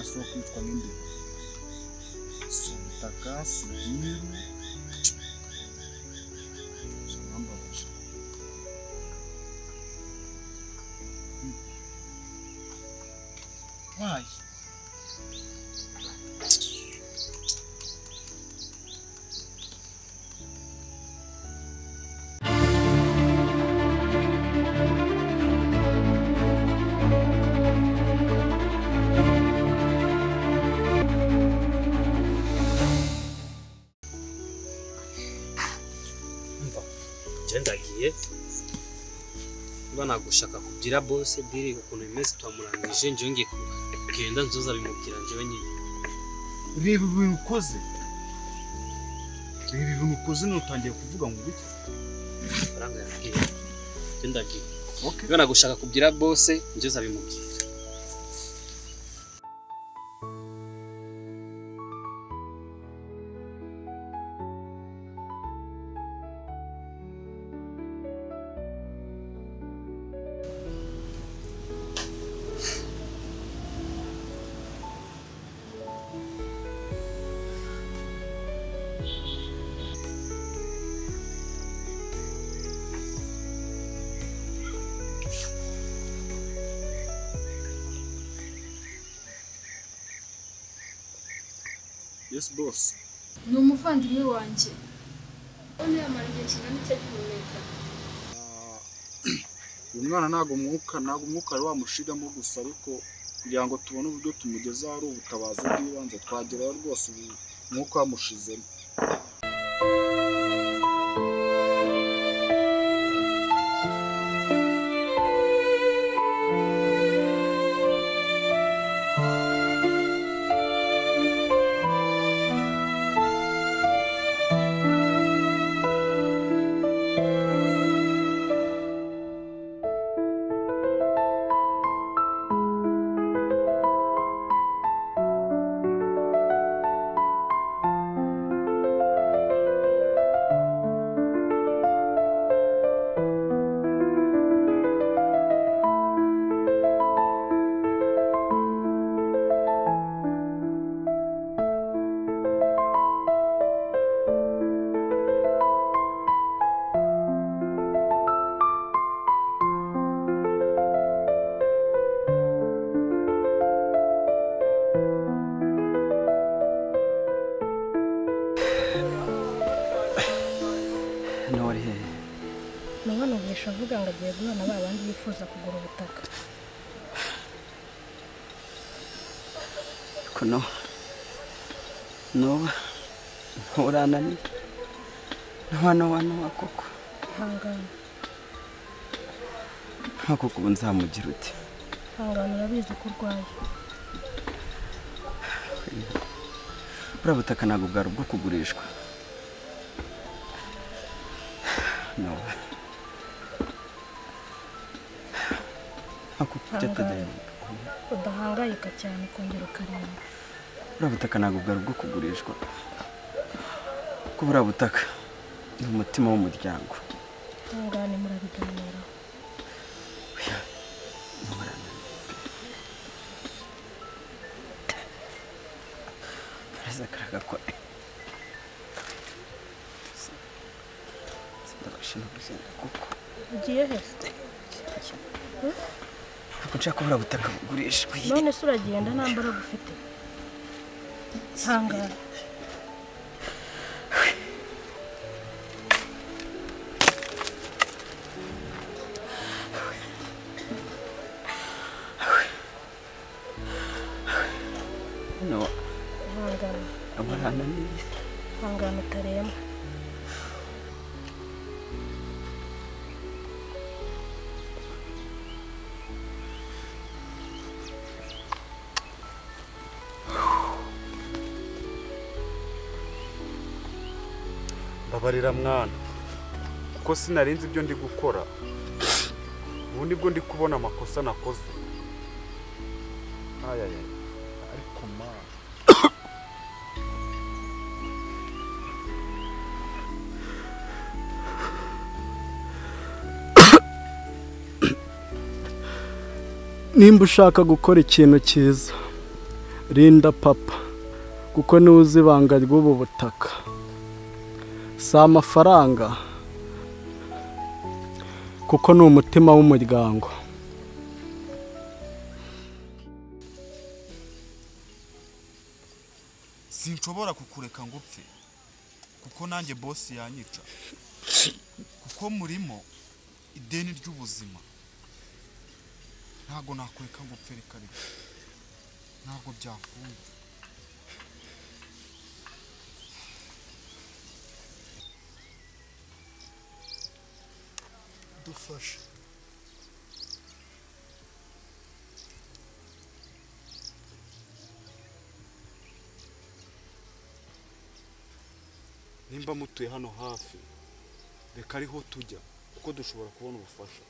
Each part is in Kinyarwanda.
umwana so kwitwa n'indi subutaka sigiru shambabaje why bana gushaka kugira boss diri ukuntu imeze twamurangije nje ngiye kugenda nzoza bimubwira nje wenyine reba ibintu ukoze nutangiye kuvuga ngo biki faranga yagiye ndagiye okay bana gushaka kugira boss nzoza bimubwira Yes boss. Ni umuvandimwe wanjye. One yamara igihe kingana icyo gihumeka. Uyu mwana ntago umwuka ari wamushiramo gusa ariko kugira ngo tubone uburyo tumugeza ari ubutabazi bw'ibanze twageraho rwose umwuka wamushizemo. Avuga ngo agiye guhana babandi bifuza kugura ubutaka. Kuno nturanani nwana wakoko hangana hakoko nzamugira uti hangana urabizi ko urwaye urabutaka ntabwo bwari bwo kugurishwa no udahangayika cyane kongera ukareba urabutaka ntabwo bwari bwo kugurishwa ko burabutaka ni umutima w'umuryango hangane murabiganira Karaga ko ndabashima kugenda kuko ugiye hese nshaka kubura butaka bugurishwe none se uragenda nta mbaraga ufite hangana no hangana amarana ni hangana utarema babarira mwana kuko sinarinze ibyo ndi gukora ubundi bwo ndi kubona amakosa nakoze ayaya ariko ma nimba ushaka gukora ikintu cyiza rinda papa kuko niwe uzi ibanga ry'ubu butaka. Si amafaranga kuko ni umutima w'umuryango. Sinshobora kukureka ngo upfe kuko nanjye boss yanyica, kuko murimo ideni ry'ubuzima. Ntago nakureka ngo upfe, reka ntago byakunda. Dufashe. Nimba mutuye hano hafi, reka ariho tujya kuko dushobora kubona ubufasha.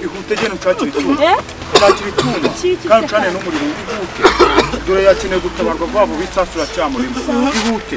Ihute ntukakiri cyuma. Ntakiri cyuma. Kandi cyane n'umuriro w'ihute. Dore yakeneye gutabarwa vuba vuba, isasu iracyamurimo. Ihute.